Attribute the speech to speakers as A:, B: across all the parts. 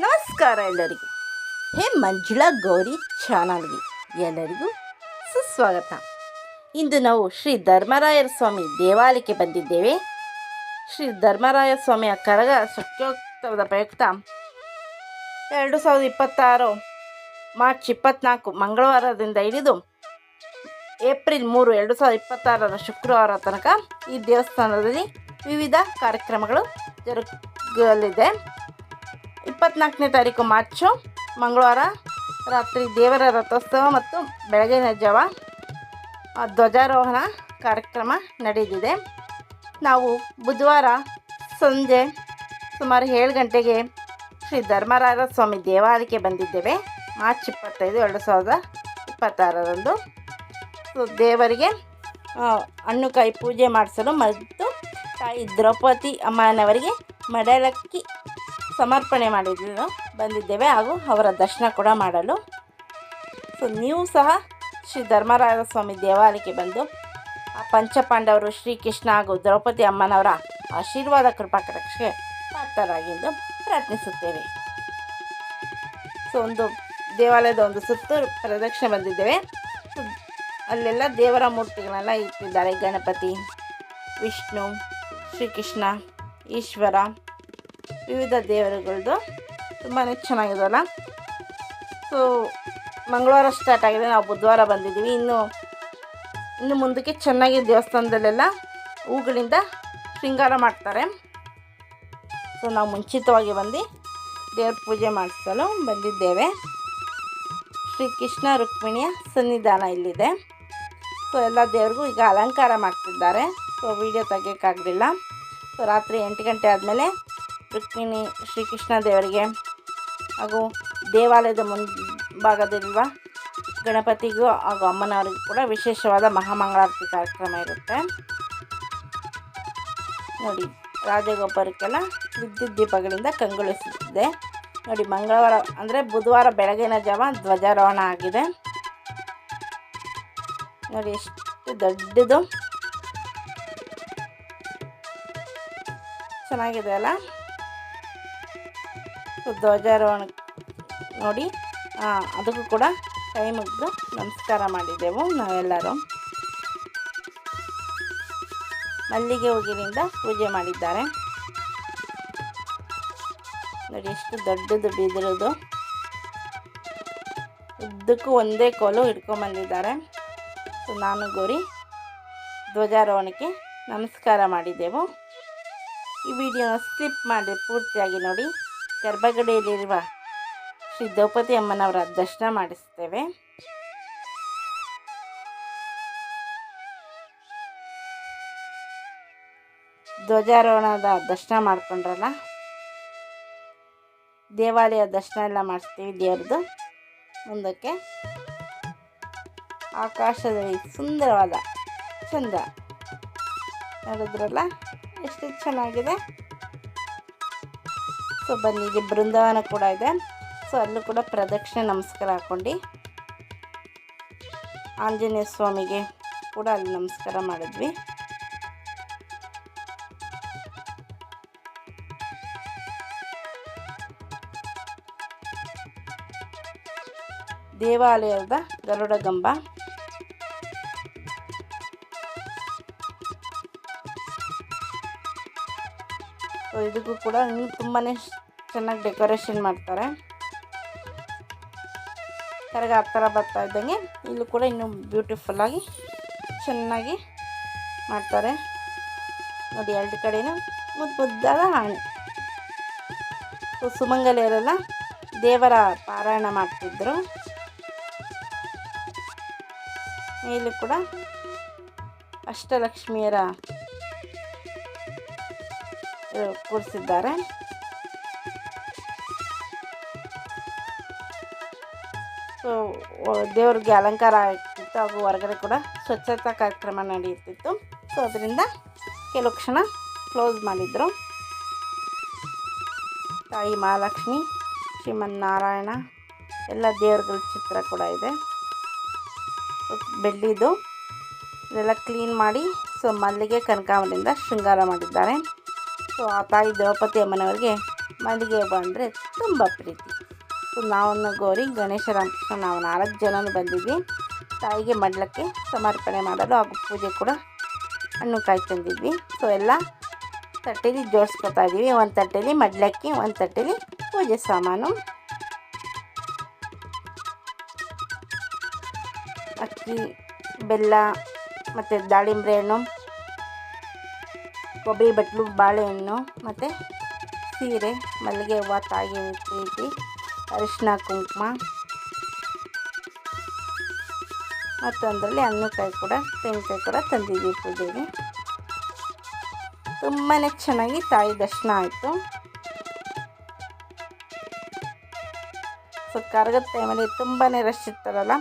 A: ನಮಸ್ಕಾರ ಎಲ್ಲರಿಗೂ. ಹೇ ಮಂಜುಳಾ ಗೌರಿ ಚಾನಲ್ಗೆ ಎಲ್ಲರಿಗೂ ಸುಸ್ವಾಗತ. ಇಂದು ನಾವು ಶ್ರೀ ಧರ್ಮರಾಯರ ಸ್ವಾಮಿ ದೇವಾಲಯಕ್ಕೆ ಬಂದಿದ್ದೇವೆ. ಶ್ರೀ ಧರ್ಮರಾಯ ಸ್ವಾಮಿಯ ಕರಗ ಶಕ್ಯೋತ್ಸವದ ಪ್ರಯುಕ್ತ 2026 ಮಾರ್ಚ್ 24 ಮಂಗಳವಾರದಿಂದ ಹಿಡಿದು ಏಪ್ರಿಲ್ 3, 2026 ಶುಕ್ರವಾರ ತನಕ ಈ ದೇವಸ್ಥಾನದಲ್ಲಿ ವಿವಿಧ ಕಾರ್ಯಕ್ರಮಗಳು ಜರುಗಲಿದೆ. 24ನೇ ತಾರೀಕು ಮಾರ್ಚು ಮಂಗಳವಾರ ರಾತ್ರಿ ದೇವರ ರಥೋತ್ಸವ ಮತ್ತು ಬೆಳಗಿನ ಜಾವ ಧ್ವಜಾರೋಹಣ ಕಾರ್ಯಕ್ರಮ ನಡೆದಿದೆ. ನಾವು ಬುಧವಾರ ಸಂಜೆ ಸುಮಾರು 7 ಗಂಟೆಗೆ ಶ್ರೀ ಧರ್ಮರಾಯ ಸ್ವಾಮಿ ದೇವಾಲಯಕ್ಕೆ ಬಂದಿದ್ದೇವೆ. ಮಾರ್ಚ್ 25, 2026 ಸೊ ದೇವರಿಗೆ ಹಣ್ಣು ಕಾಯಿ ಪೂಜೆ ಮಾಡಿಸಲು ಮತ್ತು ತಾಯಿ ದ್ರೌಪದಿ ಅಮ್ಮನವರಿಗೆ ಮಡಲಕ್ಕಿ ಸಮರ್ಪಣೆ ಮಾಡಿದ್ರು ಬಂದಿದ್ದೇವೆ, ಹಾಗೂ ಅವರ ದರ್ಶನ ಕೂಡ ಮಾಡಲು. ಸೊ ನೀವು ಸಹ ಶ್ರೀ ಧರ್ಮರಾಯ ಸ್ವಾಮಿ ದೇವಾಲಯಕ್ಕೆ ಬಂದು ಆ ಪಂಚಪಾಂಡವರು ಶ್ರೀಕೃಷ್ಣ ಹಾಗೂ ದ್ರೌಪದಿ ಅಮ್ಮನವರ ಆಶೀರ್ವಾದ ಕೃಪಾಕಟಾಕ್ಷಕ್ಕೆ ಪಾತ್ರರಾಗೆಂದು ಪ್ರಾರ್ಥಿಸುತ್ತೇವೆ. ಸೊ ದೇವಾಲಯದ ಒಂದು ಸುತ್ತು ಪ್ರದಕ್ಷಿಣೆ ಬಂದಿದ್ದೇವೆ. ಅಲ್ಲೆಲ್ಲ ದೇವರ ಮೂರ್ತಿಗಳನ್ನೆಲ್ಲ ಇಟ್ಟಿದ್ದಾರೆ. ಗಣಪತಿ, ವಿಷ್ಣು, ಶ್ರೀಕೃಷ್ಣ, ಈಶ್ವರ, ವಿವಿಧ ದೇವರುಗಳದ್ದು ತುಂಬಾ ಚೆನ್ನಾಗಿದೆಯಲ್ಲ. ಸೊ ಮಂಗಳವಾರ ಸ್ಟಾರ್ಟ್ ಆಗಿದೆ, ನಾವು ಬುಧವಾರ ಬಂದಿದ್ದೀವಿ. ಇನ್ನು ಮುಂದಕ್ಕೆ ಚೆನ್ನಾಗಿ ದೇವಸ್ಥಾನದಲ್ಲೆಲ್ಲ ಹೂಗಳಿಂದ ಶೃಂಗಾರ ಮಾಡ್ತಾರೆ. ಸೊ ನಾವು ಮುಂಚಿತವಾಗಿ ಬಂದು ದೇವ್ರ ಪೂಜೆ ಮಾಡಿಸಲು ಬಂದಿದ್ದೇವೆ. ಶ್ರೀಕೃಷ್ಣ ರುಕ್ಮಿಣಿಯ ಸನ್ನಿಧಾನ ಇಲ್ಲಿದೆ. ಸೊ ಎಲ್ಲ ದೇವ್ರಿಗೂ ಈಗ ಅಲಂಕಾರ ಮಾಡ್ತಿದ್ದಾರೆ. So video ತೆಗಿಯೋಕ್ಕಾಗಲಿಲ್ಲ. ಸೊ ರಾತ್ರಿ 8 ಗಂಟೆ ಆದಮೇಲೆ ರುಕ್ಮಿಣಿ ಶ್ರೀಕೃಷ್ಣ ದೇವರಿಗೆ ಹಾಗೂ ದೇವಾಲಯದ ಮುಂಭಾಗದಲ್ಲಿರುವ ಗಣಪತಿಗೂ ಹಾಗೂ ಅಮ್ಮನವರಿಗೂ ಕೂಡ ವಿಶೇಷವಾದ ಮಹಾಮಂಗಳಾರತಿ ಕಾರ್ಯಕ್ರಮ ಇರುತ್ತೆ. ನೋಡಿ, ರಾಜಗೋಪುರಕ್ಕೆಲ್ಲ ವಿದ್ಯುತ್ ದೀಪಗಳಿಂದ ಕಂಗೊಳಿಸುತ್ತಿದೆ. ನೋಡಿ, ಮಂಗಳವಾರ ಅಂದರೆ ಬುಧವಾರ ಬೆಳಗಿನ ಜಾವ ಧ್ವಜಾರೋಹಣ ಆಗಿದೆ. ನೋಡಿ ಎಷ್ಟು ದೊಡ್ಡದು, ಚೆನ್ನಾಗಿದೆ ಅಲ್ಲ. ಧ್ವಜಾರೋಹಣ ನೋಡಿ, ಅದಕ್ಕೂ ಕೂಡ ಕೈ ಮುಗಿದು ನಮಸ್ಕಾರ ಮಾಡಿದೆವು ನಾವೆಲ್ಲರೂ. ಮಲ್ಲಿಗೆ ಹೂವಿನಿಂದ ಪೂಜೆ ಮಾಡಿದ್ದಾರೆ. ನೋಡಿ ಎಷ್ಟು ದೊಡ್ಡದು ಬಿದಿರೋದು, ಉದ್ದಕ್ಕೂ ಒಂದೇ ಕೋಲು ಹಿಡ್ಕೊಂಬಂದಿದ್ದಾರೆ. ಸೊ ನಾನು ಗೌರಿ ಧ್ವಜಾರೋಹಣಕ್ಕೆ ನಮಸ್ಕಾರ ಮಾಡಿದೆವು. ಈ ವಿಡಿಯೋನ ಸ್ಕಿಪ್ ಮಾಡಿ ಪೂರ್ತಿಯಾಗಿ ನೋಡಿ. ಗರ್ಭಗುಡಿಯಲ್ಲಿರುವ ಶ್ರೀ ದ್ರೌಪದಿ ಅಮ್ಮನವರ ದರ್ಶನ ಮಾಡಿಸ್ತೇವೆ. ಧ್ವಜಾರೋಹಣದ ದರ್ಶನ ಮಾಡಿಕೊಂಡ್ರಲ್ಲ, ದೇವಾಲಯ ದರ್ಶನ ಎಲ್ಲ ಮಾಡಿಸ್ತೀವಿ ದೇವ್ರದ್ದು. ಮುಂದಕ್ಕೆ ಆಕಾಶದಲ್ಲಿ ಸುಂದರವಾದ ಚಂದ್ರ ನೋಡಿದ್ರಲ್ಲ, ಎಷ್ಟು ಚೆನ್ನಾಗಿದೆ. ಸೊ ಬನ್ನಿ, ಇಲ್ಲಿ ಬೃಂದಾವನ ಕೂಡ ಇದೆ. ಸೊ ಅಲ್ಲೂ ಕೂಡ ಪ್ರದಕ್ಷಿಣೆ ನಮಸ್ಕಾರ ಹಾಕ್ಕೊಂಡು ಆಂಜನೇಯ ಸ್ವಾಮಿಗೆ ಕೂಡ ಅಲ್ಲಿ ನಮಸ್ಕಾರ ಮಾಡಿದ್ವಿ. ದೇವಾಲಯದ ಗರುಡಗಂಬ, ಸೊ ಇದಕ್ಕೂ ಕೂಡ ಇನ್ನೂ ತುಂಬಾ ಚೆನ್ನಾಗಿ ಡೆಕೋರೇಷನ್ ಮಾಡ್ತಾರೆ. ಕರಗ ಆ ಥರ ಬರ್ತಾ ಇದ್ದಂಗೆ ಇಲ್ಲೂ ಕೂಡ ಇನ್ನೂ ಬ್ಯೂಟಿಫುಲ್ಲಾಗಿ ಚೆನ್ನಾಗಿ ಮಾಡ್ತಾರೆ. ನೋಡಿ, 2 ಕಡೆಯೂ ಮುದ್ದಾದ ಆಣೆ. ಸೊ ಸುಮಂಗಲಿಯರೆಲ್ಲ ದೇವರ ಪಾರಾಯಣ ಮಾಡ್ತಿದ್ರು. ಮೇಲೂ ಕೂಡ ಅಷ್ಟಲಕ್ಷ್ಮಿಯರ ಕೂರಿಸಿದ್ದಾರೆ. ಸೊ ದೇವ್ರಿಗೆ ಅಲಂಕಾರ ಆಗ್ತಿತ್ತು, ಹಾಗೂ ಹೊರಗಡೆ ಕೂಡ ಸ್ವಚ್ಛತಾ ಕಾರ್ಯಕ್ರಮ ನಡೆಯುತ್ತಿತ್ತು. ಸೊ ಅದರಿಂದ ಕೆಲವು ಕ್ಷಣ ಕ್ಲೋಸ್ ಮಾಡಿದರು. ತಾಯಿ ಮಹಾಲಕ್ಷ್ಮಿ, ಶ್ರೀಮನ್ನಾರಾಯಣ ಎಲ್ಲ ದೇವ್ರಗಳ ಚಿತ್ರ ಕೂಡ ಇದೆ. ಬೆಳ್ಳಿದು ಇದೆಲ್ಲ ಕ್ಲೀನ್ ಮಾಡಿ ಸೊ ಮಲ್ಲಿಗೆ ಕನಕಾಂಬರದಿಂದ ಶೃಂಗಾರ ಮಾಡಿದ್ದಾರೆ. ಸೊ ಆ ತಾಯಿ ದ್ರೌಪದಿ ಅಮ್ಮನವರಿಗೆ ಮಲ್ಲಿಗೆ ಹೂವು ಅಂದರೆ ತುಂಬ ಪ್ರೀತಿ. ಸೊ ನಾವು ಗೌರಿ ಗಣೇಶ ರಾಮಕೃಷ್ಣ ನಾವು 4 ಜನನೂ ಬಂದಿದ್ವಿ ತಾಯಿಗೆ ಮಡ್ಲಕ್ಕೆ ಸಮರ್ಪಣೆ ಮಾಡಲು, ಹಾಗೂ ಪೂಜೆ ಕೂಡ ಹಣ್ಣು ಕಾಯಿ ತಂದಿದ್ವಿ. ಸೊ ಎಲ್ಲ ತಟ್ಟೆಲಿ ಜೋಡಿಸ್ಕೊತಾ ಇದ್ದೀವಿ. ಒಂದು ತಟ್ಟೆಲಿ ಮಡ್ಲಕ್ಕಿ, ಒಂದು ತಟ್ಟೆಲಿ ಪೂಜೆ ಸಾಮಾನು, ಅಕ್ಕಿ, ಬೆಲ್ಲ ಮತ್ತು ದಾಳಿಂಬೆ ಹಣ್ಣು, ಕೊಬ್ಬರಿ ಬಟ್ಲು, ಬಾಳೆಹಣ್ಣು ಮತ್ತು ಸೀರೆ, ಮಲ್ಲಿಗೆ ಹೂವು, ತಾಯಿಗೆ ಪ್ರೀತಿ, ಅರಿಶಿನ ಕುಂಕುಮ, ಮತ್ತೊಂದರಲ್ಲಿ ಹಣ್ಣುಕಾಯಿ ಕೂಡ ತೆಂಗಿನಕಾಯಿ ಕೂಡ ತಂದಿದ್ದೀವಿ ಪೂಜೆಗೆ. ತುಂಬಾ ಚೆನ್ನಾಗಿ ತಾಯಿ ದರ್ಶನ ಆಯಿತು. ಸೊ ಕರಗದ ಟೈಮಲ್ಲಿ ತುಂಬಾ ರಶ್ ಇರ್ತಾರಲ್ಲ,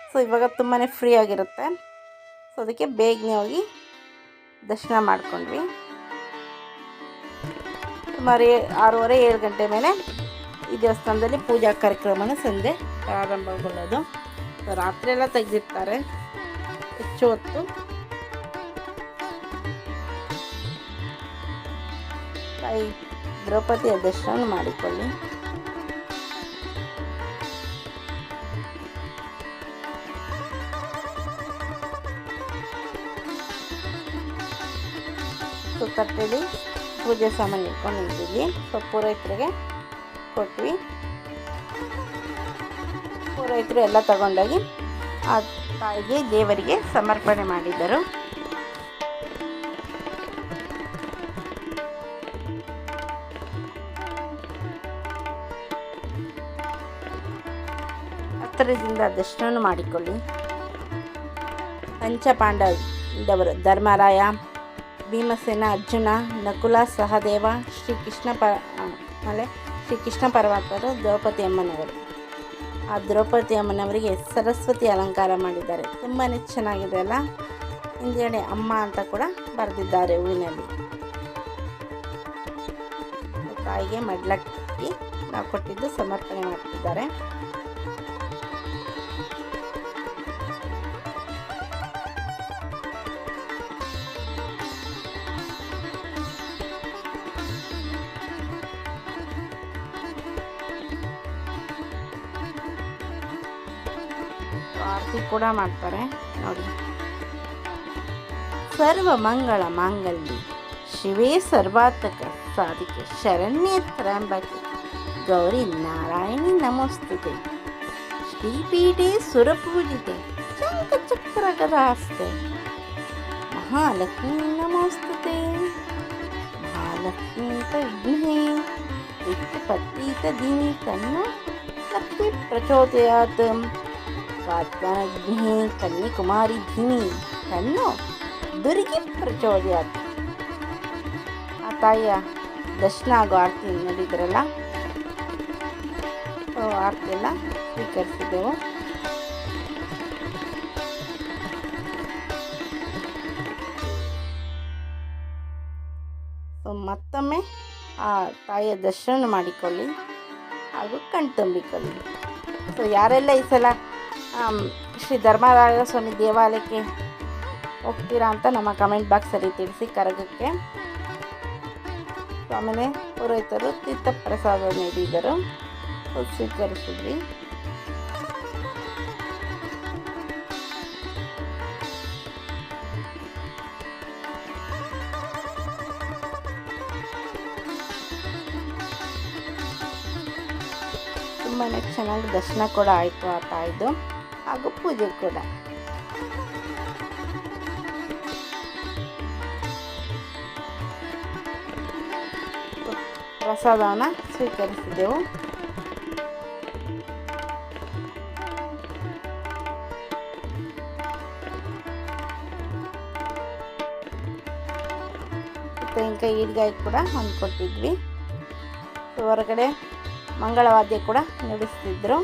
A: ಸೊ ಇವಾಗ ತುಂಬಾ ಫ್ರೀ ಆಗಿರುತ್ತೆ. ಸೊ ಅದಕ್ಕೆ ಬೇಗನೆ ಹೋಗಿ ದರ್ಶನ ಮಾಡ್ಕೊಂಡ್ವಿ. ಸುಮಾರು 6:30-7 ಗಂಟೆ ಮೇಲೆ ಈ ದೇವಸ್ಥಾನದಲ್ಲಿ ಪೂಜಾ ಕಾರ್ಯಕ್ರಮನ ಸಂಜೆ ಪ್ರಾರಂಭಗೊಳ್ಳೋದು. ಸೊ ರಾತ್ರಿ ಎಲ್ಲ ತೆಗೆದಿರ್ತಾರೆ ಹೆಚ್ಚು ಹೊತ್ತು. ತಾಯಿ ದ್ರೌಪದಿಯ ದರ್ಶನ ಮಾಡಿಕೊಳ್ಳಿ. ಸೊ ತಟ್ಟೆಲಿ ಪೂಜೆ ಸಾಮಾನು ಇಟ್ಕೊಂಡು ನಿಂತಿದ್ವಿ. ಸೊ ಪುರೋಹಿತರಿಗೆ ಕೊಟ್ವಿ. ಪುರೋಹಿತರು ಎಲ್ಲ ತಗೊಂಡೋಗಿ ಆ ತಾಯಿಗೆ ದೇವರಿಗೆ ಸಮರ್ಪಣೆ ಮಾಡಿದರು. ಹತ್ತಿರದಿಂದ ದರ್ಶನ ಮಾಡಿಕೊಳ್ಳಿ. ಪಂಚಪಾಂಡವರು ಧರ್ಮರಾಯ, ಭೀಮಸೇನ, ಅರ್ಜುನ, ನಕುಲ, ಸಹದೇವ, ಶ್ರೀಕೃಷ್ಣ ಪರಮಾತ್ಮರು, ದ್ರೌಪದಿ ಅಮ್ಮನವರು. ಆ ದ್ರೌಪದಿ ಅಮ್ಮನವರಿಗೆ ಸರಸ್ವತಿ ಅಲಂಕಾರ ಮಾಡಿದ್ದಾರೆ. ತುಂಬಾ ಚೆನ್ನಾಗಿದೆ ಅಲ್ಲ. ಹಿಂದ್ಗಡೆ ಅಮ್ಮ ಅಂತ ಕೂಡ ಬರೆದಿದ್ದಾರೆ ಹೂವಿನಲ್ಲಿ. ತಾಯಿಗೆ ಮಡ್ಲಕ್ಕಿ ನಾವು ಕೊಟ್ಟಿದ್ದು ಸಮರ್ಪಣೆ ಮಾಡ್ತಿದ್ದಾರೆ. ಆರತಿ ಕೂಡ ಮಾಡ್ತಾರೆ ನೋಡಿ. ಸರ್ವ ಮಂಗಳ ಮಾಂಗಲ್ಯ ಶಿವೇ ಸರ್ವಾತ್ಮಕ ಸಾಧಿಕೆ ಶರಣ್ಯೇ ತ್ರ್ಯಂಬಕೆ ಗೌರಿ ನಾರಾಯಣಿ ನಮೋಸ್ತುತೆ ಶ್ರೀಪೀಠೆ ಸುರಪೂಜಿತೆ ಶಂಖಚಕ್ರ ಗದಾಸ್ತೆ ಮಹಾಲಕ್ಷ್ಮೀ ನಮೋಸ್ತುತೆ ಮಹಾಲಕ್ಷ್ಮೀ ವಿಘ್ನೇ ವಿಘ್ನಪತಿತಧೀನಿ ತನ್ನೋ ಲಕ್ಷ್ಮೀ ಪ್ರಚೋದಯಾತ್ ವಾತ್ಮಜ್ಞೆ ಕನ್ಯಾಕುಮಾರಿ ಧೀನಿ ತನ್ನೋ ದುರ್ಗಿ ಪ್ರಚೋದಯಾತ್. ಆ ತಾಯಿಯ ದರ್ಶನ ಆಗೋ ಆರತಿ ನೋಡಿದ್ರಲ್ಲ, ಆರತಿ ಎಲ್ಲ ಸ್ವೀಕರಿಸಿದೆವು. ಸೊ ಮತ್ತೊಮ್ಮೆ ಆ ತಾಯಿಯ ದರ್ಶನ ಮಾಡಿಕೊಳ್ಳಿ ಹಾಗೂ ಕಣ್ತುಂಬಿಕೊಳ್ಳಿ. ಸೊ ಯಾರೆಲ್ಲ ಈ ಸಲ ಶ್ರೀ ಧರ್ಮರಾಯ ಸ್ವಾಮಿ ದೇವಾಲಯಕ್ಕೆ ಹೋಗ್ತೀರಾ ಅಂತ ನಮ್ಮ ಕಮೆಂಟ್ ಬಾಕ್ಸಲ್ಲಿ ತಿಳಿಸಿ. ಕರಗಕ್ಕೆ ಆಮೇಲೆ ಪುರೋಹಿತರು ತೀರ್ಥ ಪ್ರಸಾದ ನೀಡಿದರು, ಸ್ವೀಕರಿಸಿದ್ವಿ. ತುಂಬಾ ಚೆನ್ನಾಗಿ ದರ್ಶನ ಕೂಡ ಆಯಿತು ಆ ತಾಯಿದು, ಹಾಗೂ ಪೂಜೆ ಕೂಡ. ಪ್ರಸಾದವನ್ನು ಸ್ವೀಕರಿಸಿದೆವು. ತೆಂಗಿನಕಾಯಿ ಈಡ್ಗಾಯಿ ಕೂಡ ಹೊಂದ್ಕೊಟ್ಟಿದ್ವಿ. ಹೊರಗಡೆ ಮಂಗಳವಾದ್ಯ ಕೂಡ ನುಡಿಸ್ತಿದ್ರು.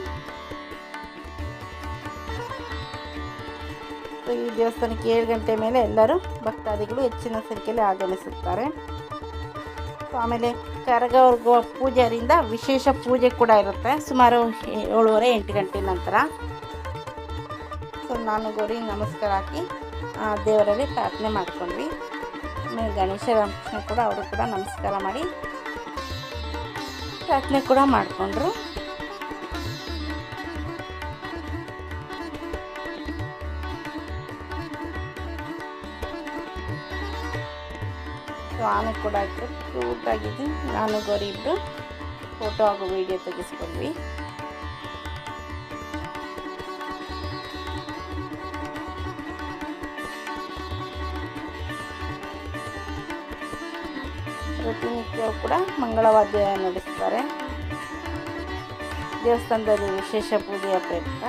A: ಈ ದೇವಸ್ಥಾನಕ್ಕೆ 7 ಗಂಟೆ ಮೇಲೆ ಎಲ್ಲರೂ ಭಕ್ತಾದಿಗಳು ಹೆಚ್ಚಿನ ಸಂಖ್ಯೆಯಲ್ಲಿ ಆಗಮಿಸುತ್ತಾರೆ. ಆಮೇಲೆ ಕರಗವ್ರಿಗೂ ಪೂಜಾರಿಂದ ವಿಶೇಷ ಪೂಜೆ ಕೂಡ ಇರುತ್ತೆ ಸುಮಾರು 7:30-8 ಗಂಟೆ ನಂತರ. ಸೊ ನಾನು ಗೌರಿ ನಮಸ್ಕಾರ ಹಾಕಿ ದೇವರಲ್ಲಿ ಪ್ರಾರ್ಥನೆ ಮಾಡ್ಕೊಂಡ್ವಿ. ಆಮೇಲೆ ಗಣೇಶ ರಾಮಕೃಷ್ಣ ಕೂಡ ಅವರು ಕೂಡ ನಮಸ್ಕಾರ ಮಾಡಿ ಪ್ರಾರ್ಥನೆ ಕೂಡ ಮಾಡಿಕೊಂಡ್ರು. ಸೊ ಆನೆ ಕೂಡ ಕ್ಯೂಟಾಗಿದ್ದು ನಾನು ಗೌರಿ ಇಬ್ಬರು ಫೋಟೋ ಹಾಗೂ ವಿಡಿಯೋ ತೆಗೆಸ್ಕೊಂಡ್ವಿ. ಪ್ರತಿನಿತ್ಯ ಕೂಡ ಮಂಗಳವಾದ್ಯ ನಡೆಸ್ತಾರೆ. ದೇವಸ್ಥಾನದಲ್ಲಿ ವಿಶೇಷ ಪೂಜೆಯ ಪ್ರಯುಕ್ತ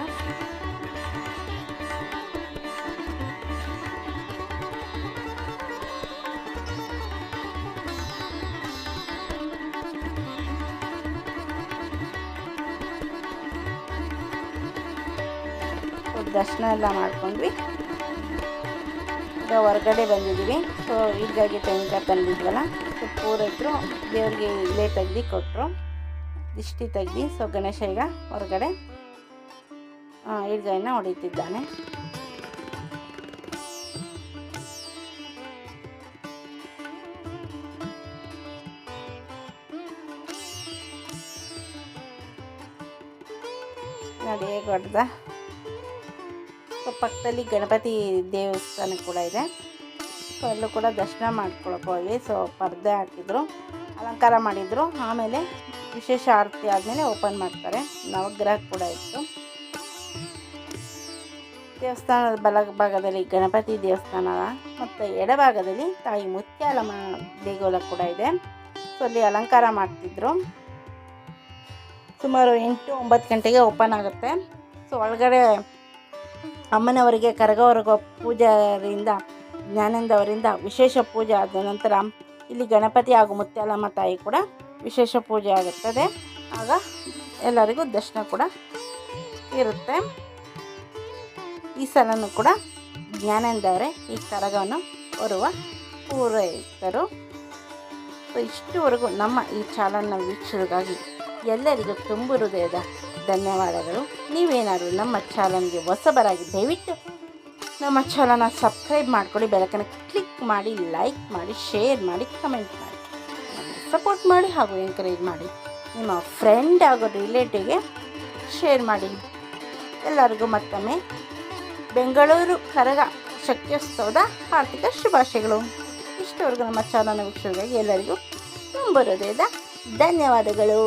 A: ದರ್ಶನ ಎಲ್ಲ ಮಾಡ್ಕೊಂಡ್ವಿ. ಈಗ ಹೊರಗಡೆ ಬಂದಿದ್ದೀವಿ. ಸೊ ಹೀಗಾಗಿ ತೆಂಗಿನಕಾಯಿ ತಂದಿದ್ವಲ್ಲ, ಸೊ ಪೂರೈತರು ದೇವ್ರಿಗೆ ಇಲೆ ತೆಗ್ದು ಕೊಟ್ಟರು, ದಿಷ್ಟಿ ತೆಗ್ದು. ಸೊ ಗಣೇಶ ಈಗ ಹೊರಗಡೆ ಈಡ್ಗಾಯಿನ ಹೊಡಿತಿದ್ದಾನೆ. ನೋಡಿ ಹೇಗೆ ಹೊಡೆದ. ಸೊ ಪಕ್ಕದಲ್ಲಿ ಗಣಪತಿ ದೇವಸ್ಥಾನ ಕೂಡ ಇದೆ. ಸೊ ಅಲ್ಲೂ ಕೂಡ ದರ್ಶನ ಮಾಡ್ಕೊಳಕ್ಕೆ ಹೋಗಿ. ಸೊ ಪರ್ದೆ ಹಾಕಿದ್ರು, ಅಲಂಕಾರ ಮಾಡಿದರು. ಆಮೇಲೆ ವಿಶೇಷ ಆರತಿ ಆದಮೇಲೆ ಓಪನ್ ಮಾಡ್ತಾರೆ. ನವಗ್ರಹ ಕೂಡ ಇತ್ತು. ದೇವಸ್ಥಾನದ ಬಲಭಾಗದಲ್ಲಿ ಗಣಪತಿ ದೇವಸ್ಥಾನ ಮತ್ತು ಎಡಭಾಗದಲ್ಲಿ ತಾಯಿ ಮುತ್ಯಾಲಮ್ಮ ದೇಗುಲ ಕೂಡ ಇದೆ. ಸೊ ಅಲ್ಲಿ ಅಲಂಕಾರ ಮಾಡ್ತಿದ್ರು. ಸುಮಾರು 8-9 ಗಂಟೆಗೆ ಓಪನ್ ಆಗುತ್ತೆ. ಸೊ ಒಳಗಡೆ ಅಮ್ಮನವರಿಗೆ ಕರಗವರ್ಗ ಪೂಜಾರಿಂದ ಜ್ಞಾನೇಂದ್ರ ಅವರಿಂದ ವಿಶೇಷ ಪೂಜೆ ಆದ ನಂತರ ಇಲ್ಲಿ ಗಣಪತಿ ಹಾಗೂ ಮುತ್ಯಾಲಮ್ಮ ತಾಯಿ ಕೂಡ ವಿಶೇಷ ಪೂಜೆ ಆಗುತ್ತದೆ. ಆಗ ಎಲ್ಲರಿಗೂ ದರ್ಶನ ಕೂಡ ಇರುತ್ತೆ. ಈ ಸಲನೂ ಕೂಡ ಜ್ಞಾನೇಂದ್ರ ಅವರೇ ಈ ಕರಗವನ್ನು ಹೊರುವ ಪೂರೈತರು. ಸೊ ಇಷ್ಟುವರೆಗೂ ನಮ್ಮ ಈ ಚಾನಲ್ನ ವೀಕ್ಷಕರಿಗಾಗಿ ಎಲ್ಲರಿಗೂ ತುಂಬು ಹೃದಯದ ಧನ್ಯವಾದಗಳು. ನೀವೇನಾದರೂ ನಮ್ಮ ಚಾನಲ್ಗೆ ಹೊಸಬರಾಗಿ ದಯವಿಟ್ಟು ನಮ್ಮ ಚಾನಲ್ನ ಸಬ್ಸ್ಕ್ರೈಬ್ ಮಾಡ್ಕೊಳ್ಳಿ, ಬೆಲಕನ್ನು ಕ್ಲಿಕ್ ಮಾಡಿ, ಲೈಕ್ ಮಾಡಿ, ಶೇರ್ ಮಾಡಿ, ಕಮೆಂಟ್ ಮಾಡಿ, ಸಪೋರ್ಟ್ ಮಾಡಿ ಹಾಗೂ ಎಂಕರೇಜ್ ಮಾಡಿ. ನಿಮ್ಮ ಫ್ರೆಂಡ್ ಹಾಗೂ ರಿಲೇಟಿವ್ಗೆ ಶೇರ್ ಮಾಡಿ. ಎಲ್ಲರಿಗೂ ಮತ್ತೊಮ್ಮೆ ಬೆಂಗಳೂರು ಕರಗ ಶಕ್ತ್ಯೋತ್ಸವದ ಆರ್ಥಿಕ ಶುಭಾಶಯಗಳು. ಇಷ್ಟವರೆಗೂ ನಮ್ಮ ಚಾನಲ್ನ ವೀಕ್ಷಕರಿಗೆ ಎಲ್ಲರಿಗೂ ತುಂಬ ಹೃದಯದ ಧನ್ಯವಾದಗಳು.